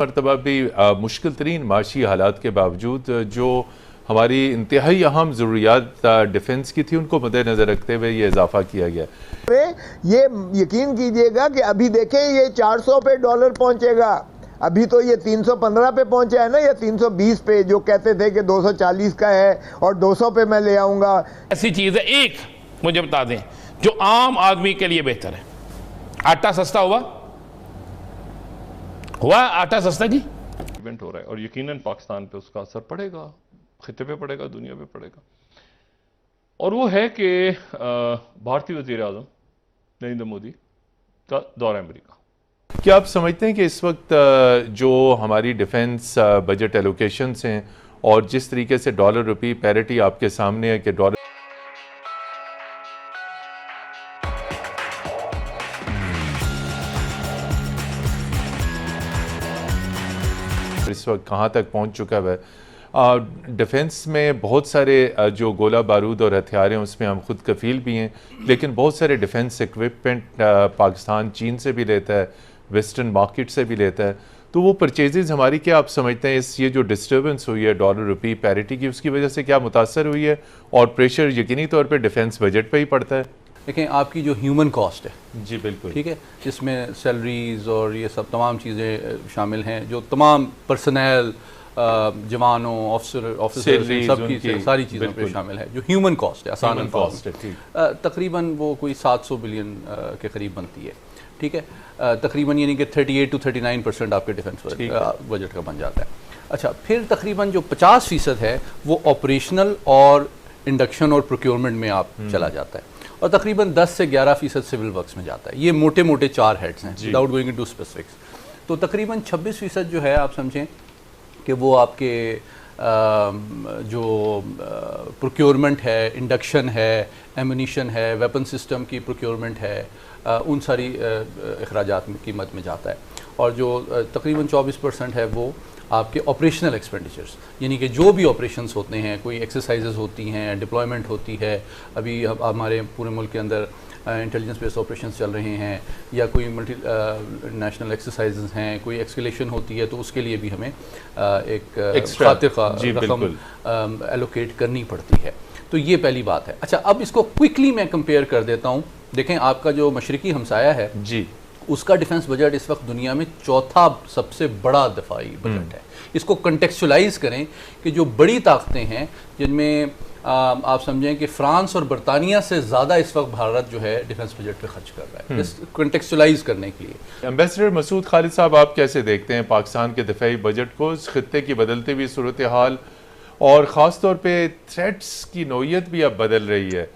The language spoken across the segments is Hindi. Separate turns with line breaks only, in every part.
मरतबा भी मुश्किल तरीन माशी हालात के बावजूद जो हमारी इंतहाई अहम ज़रूरियात डिफेंस की थी उनको मद्देनज़र रखते हुए ये इजाफा किया गया।
ये यकीन कीजिएगा कि अभी देखें ये 400 पे डॉलर पहुंचेगा। अभी तो ये 315 पे पहुंचा है ना, या 320 पे, जो कहते थे कि 240 का है और 200 पे मैं ले आऊंगा।
ऐसी चीज है, एक मुझे बता दें जो आम आदमी के लिए बेहतर है। आटा सस्ता हुआ आटा सस्ता जी
इवेंट हो रहा है और यकीनन पाकिस्तान पे उसका असर पड़ेगा, खिते पे पड़ेगा, दुनिया पे पड़ेगा। और वो है कि भारतीय वज़ीर आज़म नरेंद्र मोदी का दौरा अमेरिका।
क्या आप समझते हैं कि इस वक्त जो हमारी डिफेंस बजट एलोकेशंस हैं और जिस तरीके से डॉलर रुपी पैरिटी आपके सामने है कि डॉलर इस वक्त कहाँ तक पहुँच चुका है? डिफेंस में बहुत सारे जो गोला बारूद और हथियार हैं उसमें हम खुद कफील भी हैं, लेकिन बहुत सारे डिफेंस इक्विपमेंट पाकिस्तान चीन से भी लेता है, वेस्टर्न मार्केट से भी लेता है। तो वो परचेजेज हमारी, क्या आप समझते हैं इस ये जो डिस्टर्बेंस हुई है डॉलर रुपी पैरिटी की, उसकी वजह से क्या मुतासर हुई है और प्रेशर यकीनी तौर पर डिफेंस बजट पर ही पड़ता है?
देखें, आपकी जो ह्यूमन कॉस्ट है
जी बिल्कुल
ठीक है, जिसमें सैलरीज और ये सब तमाम चीज़ें शामिल हैं, जो तमाम पर्सनल जवानों ऑफिसर्स सबकी सारी चीज़ों पे शामिल है, जो ह्यूमन कॉस्ट है, आसान कॉस्ट है, तकरीबन वो कोई 700 बिलियन के करीब बनती है। ठीक है, तकरीबन यानी कि 38 to 39% आपके डिफेंस बजट का बन जाता है। अच्छा, फिर तकरीबन जो 50% है वो ऑपरेशनल और इंडक्शन और प्रोक्योरमेंट में आप चला जाता है, और तकरीबन 10 से 11% सिविल वर्क्स में जाता है। ये मोटे मोटे 4 हेड्स हैं विदाउट गोइंग इनटू स्पेसिफिक्स। तो तकरीबन 26% जो है आप समझें कि वो आपके जो प्रोक्योरमेंट है, इंडक्शन है, एमुनिशन है, वेपन सिस्टम की प्रोक्योरमेंट है, उन सारी अखराजात की कीमत में जाता है। और जो तकरीबन 24% है वो आपके ऑपरेशनल एक्सपेंडिचर्स, यानी कि जो भी ऑपरेशंस होते हैं, कोई एक्सरसाइजेज होती हैं, डिप्लॉयमेंट होती है, अभी हमारे पूरे मुल्क के अंदर इंटेलिजेंस बेस्ड ऑपरेशंस चल रहे हैं, या कोई मल्टी नेशनल एक्सरसाइजेज हैं, कोई एक्सकेलेशन होती है, तो उसके लिए भी हमें एक खातिर रकम एलोकेट करनी पड़ती है। तो ये पहली बात है। अच्छा, अब इसको क्विकली मैं कंपेयर कर देता हूँ। देखें, आपका जो मशरकी हमसाया है जी, उसका डिफेंस बजट इस वक्त दुनिया में चौथा सबसे बड़ा दफाई बजट है। इसको कंटेक्चुलाइज करें कि जो बड़ी ताकतें हैं, जिनमें आप समझें कि फ्रांस और बरतानिया से ज़्यादा इस वक्त भारत जो है डिफेंस बजट पे खर्च कर रहा है, इस कंटेक्चुलाइज करने के लिए।
एम्बेसडर मसूद खालिद साहब, आप कैसे देखते हैं पाकिस्तान के दिफाई बजट को, इस खित्ते की बदलती हुई सूरत हाल और ख़ास तौर पे थ्रेट्स की नौइयत भी अब बदल रही है?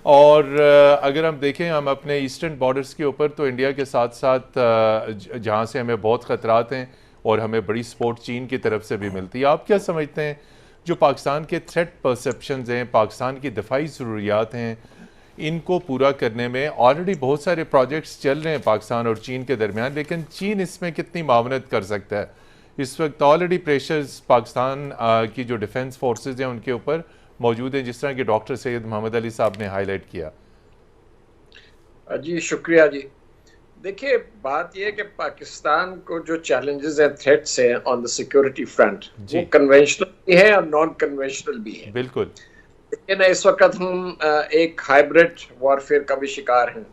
और अगर हम देखें, हम अपने ईस्टर्न बॉर्डर्स के ऊपर तो इंडिया के साथ साथ जहाँ से हमें बहुत ख़तरात हैं और हमें बड़ी सपोर्ट चीन की तरफ से भी मिलती है, आप क्या समझते हैं जो पाकिस्तान के थ्रेट परसेप्शंस हैं, पाकिस्तान की दफाई ज़रूरियात हैं, इनको पूरा करने में ऑलरेडी बहुत सारे प्रोजेक्ट्स चल रहे हैं पाकिस्तान और चीन के दरमियान, लेकिन चीन इसमें कितनी मावनत कर सकता है? इस वक्त ऑलरेडी प्रेशर्स पाकिस्तान की जो डिफेंस फोर्सेज हैं उनके ऊपर मौजूद हैं, जिस तरह कि डॉक्टर सैयद मोहम्मद अली साहब ने हाईलाइट किया।
जी शुक्रिया जी। देखिए, बात यह है कि पाकिस्तान को जो चैलेंजेस हैं, थ्रेट्स हैं ऑन द सिक्योरिटी फ्रंट, वो कन्वेंशनल भी है और नॉन कन्वेंशनल भी है।
बिल्कुल।
लेकिन इस वक्त हम एक हाइब्रिड वॉरफेयर का भी शिकार हैं।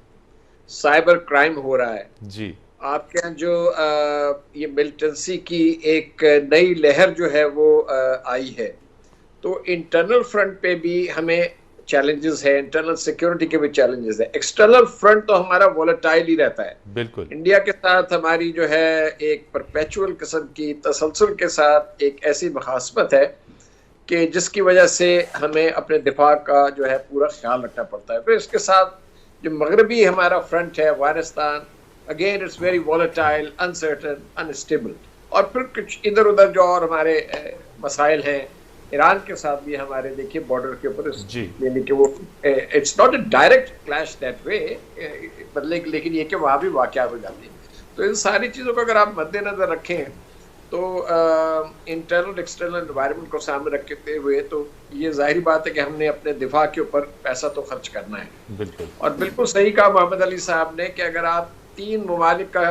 साइबर क्राइम हो रहा है जी। आपके यहाँ जो ये मिलिटेंसी की एक नई लहर जो है वो आई है, तो इंटरनल फ्रंट पे भी हमें चैलेंजेस है, इंटरनल सिक्योरिटी के भी चैलेंजेस है। एक्सटर्नल फ्रंट तो हमारा वोलेटाइल ही रहता है।
बिल्कुल।
इंडिया के साथ हमारी जो है एक परपेचुअल किस्म की तसलसल के साथ एक ऐसी मुखासमत है कि जिसकी वजह से हमें अपने दिफा का जो है पूरा ख्याल रखना पड़ता है। फिर इसके साथ जो मगरबी हमारा फ्रंट है, Afghanistan, again it's very volatile, uncertain, unstable. और फिर कुछ इधर उधर जो और हमारे मसाइल हैं, ईरान के साथ भी हमारे देखिए बॉर्डर के ऊपर, यानी कि वो it's not a direct clash that way, बदले, लेकिन ये कि वहाँ भी वाक़यात हो जाती है। तो इन सारी चीज़ों को अगर आप मद्देनज़र रखें तो इंटरनल एक्सटर्नल एनवायरनमेंट को सामने रखते हुए तो ये ज़ाहिर बात है कि हमने अपने दिफा के ऊपर पैसा तो खर्च करना है। बिल्कुल। और बिल्कुल सही कहा मोहम्मद अली साहब ने कि अगर आप 3 ममालिक का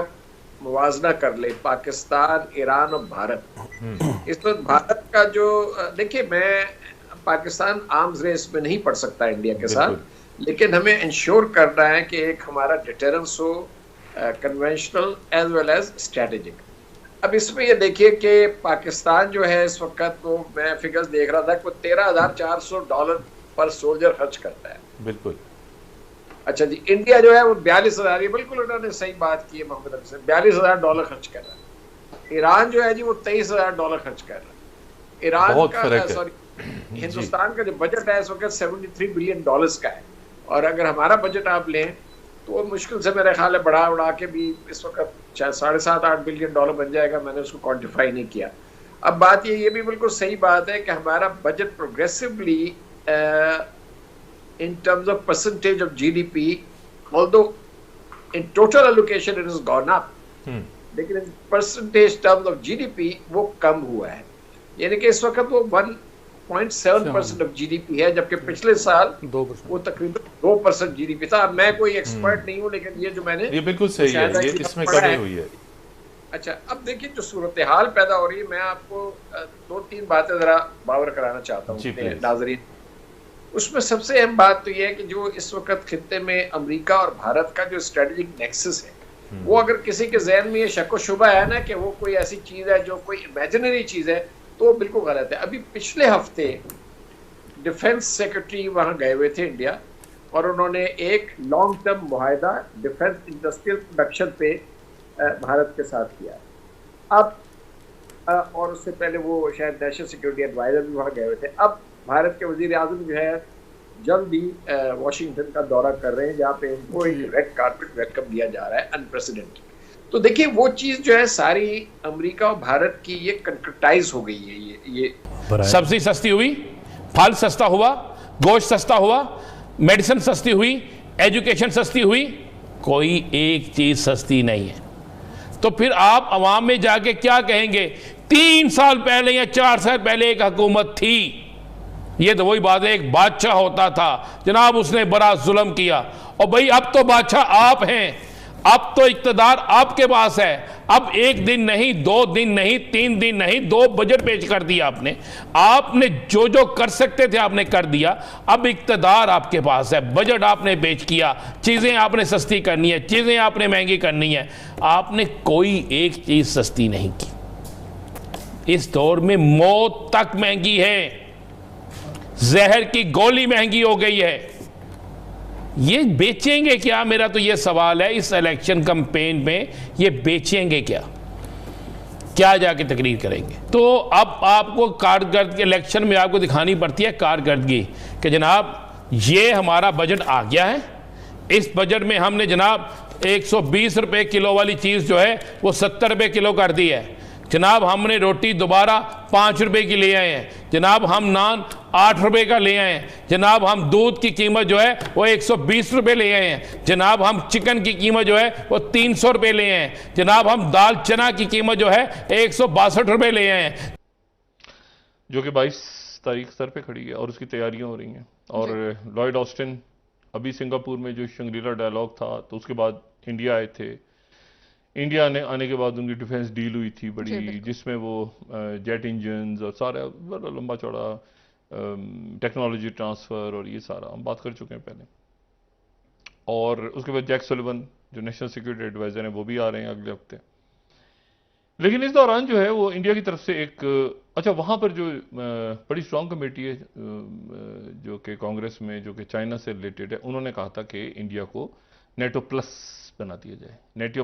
मुवाजना कर ले पाकिस्तान, ईरान और भारत, इस वक्त भारत का जो देखिए, मैं पाकिस्तान आर्म्स रेस में नहीं पड़ सकता इंडिया के साथ, लेकिन हमें इंश्योर करना है कि एक हमारा डिटरेंस हो, conventional as well as strategic. अब इसमें ये देखिए कि पाकिस्तान जो है इस वक्त, वो मैं फिगर्स देख रहा था कि वो $13,400 पर सोल्जर खर्च करता है।
बिल्कुल।
अच्छा जी, इंडिया जो है वो 42,000, ये बिल्कुल उन्होंने सही बात की है मोहम्मद अफसर, $42,000 खर्च कर रहा है। ईरान जो है जी वो $23,000 खर्च कर रहा है। ईरान का, सॉरी, हिंदुस्तान का जो बजट है इस वक्त $73 बिलियन का है, और अगर हमारा बजट आप लें तो वो मुश्किल से मेरे ख्याल है बढ़ा उड़ा के भी इस वक्त शायद $7.5-8 बिलियन बन जाएगा। मैंने उसको क्वान्टिफाई नहीं किया। अब बात ये भी बिल्कुल सही बात है कि हमारा budget progressively in terms of percentage of GDP, although in total allocation it has gone up, लेकिन in percentage terms of GDP वो कम हुआ है। यानी कि इस वक्त वो 1.7% of GDP है, जबकि पिछले साल वो तकरीबन 2% GDP था। अब मैं कोई एक्सपर्ट नहीं हूँ, लेकिन ये जो मैंने,
ये बिल्कुल सही है, ये इसमें कमी हुई है।
अच्छा, अब देखिए जो सूरत हाल पैदा हो रही है, मैं आपको 2-3 बातें जरा बावर कराना चाहता हूँ नाज़रीन। उसमें सबसे अहम बात तो ये है कि जो इस वक्त खित्ते में अमेरिका और भारत का जो स्ट्रेटेजिक नेक्सस है, वो अगर किसी के जहन में ये शक व शुबा है ना कि वो कोई ऐसी चीज़ है जो कोई इमेजिनरी चीज़ है, तो वो बिल्कुल गलत है। अभी पिछले हफ्ते डिफेंस सेक्रेटरी वहाँ गए हुए थे इंडिया, और उन्होंने एक लॉन्ग टर्म मुआहदा डिफेंस इंडस्ट्रियल प्रोडक्शन पे भारत के साथ किया। अब और उससे पहले वो शायद नेशनल सिक्योरिटी एडवाइजर भी वहाँ गए हुए थे। अब भारत के वजीर आजम जो है जल्द ही वाशिंगटन का दौरा कर रहे हैं, जहाँ पे इनको एक रेड कारपेट वेलकम दिया जा रहा है, अनप्रेसिडेंटेड। तो देखिए वो चीज़ जो है सारी अमेरिका और भारत की ये कंक्रेटाइज हो गई है। ये
सब्जी सस्ती हुई, फल सस्ता हुआ, गोश्त सस्ता हुआ, मेडिसिन सस्ती हुई, एजुकेशन सस्ती हुई, कोई एक चीज़ सस्ती नहीं है। तो फिर आप अवाम में जाके क्या कहेंगे? 3 साल पहले या 4 साल पहले एक हुकूमत थी, ये तो वही बात है, एक बादशाह होता था जनाब, उसने बड़ा जुल्म किया, और भाई अब तो बादशाह आप हैं, अब तो इक़्तिदार आपके पास है। अब 1 दिन नहीं, 2 दिन नहीं, 3 दिन नहीं, 2 बजट पेश कर दिया आपने जो जो कर सकते थे आपने कर दिया। अब इक़्तिदार आपके पास है, बजट आपने पेश किया, चीज़ें आपने सस्ती करनी है, चीज़ें आपने महंगी करनी है। आपने कोई एक चीज़ सस्ती नहीं की। इस दौर में मौत तक महंगी है, जहर की गोली महंगी हो गई है। ये बेचेंगे क्या? मेरा तो ये सवाल है इस इलेक्शन कैंपेन में, ये बेचेंगे क्या? क्या जाके तकरीर करेंगे? तो अब आपको कारकर्दगी, इलेक्शन में आपको दिखानी पड़ती है कारकर्दगी कि जनाब ये हमारा बजट आ गया है, इस बजट में हमने जनाब 120 रुपये किलो वाली चीज़ जो है वो 70 रुपये किलो कर दी है। जनाब हमने रोटी दोबारा 5 रुपए की ले आए हैं। जनाब हम नान 8 रुपए का ले आए हैं। जनाब हम दूध की कीमत जो है वो 120 रुपए ले आए हैं। जनाब हम चिकन की कीमत जो है वो 300 रुपए ले आए हैं। जनाब हम दाल चना की कीमत जो है 162 रुपए ले आए हैं,
जो कि 22 तारीख सर पे खड़ी है और उसकी तैयारियां हो रही हैं। और लॉयड ऑस्टिन अभी सिंगापुर में जो शंग्रीला डायलॉग था, तो उसके बाद इंडिया आए थे। इंडिया ने आने के बाद उनकी डिफेंस डील हुई थी बड़ी, जिसमें वो जेट इंजन्स और सारा बड़ा लंबा चौड़ा टेक्नोलॉजी ट्रांसफ़र और ये सारा हम बात कर चुके हैं पहले। और उसके बाद जैक सुलिवन जो नेशनल सिक्योरिटी एडवाइज़र हैं वो भी आ रहे हैं अगले हफ्ते। लेकिन इस दौरान जो है वो इंडिया की तरफ से एक अच्छा वहाँ पर जो बड़ी स्ट्रॉन्ग कमेटी है जो कि कांग्रेस में, जो कि चाइना से रिलेटेड है, उन्होंने कहा था कि इंडिया को नेटो प्लस बना दिया जाए। नेटो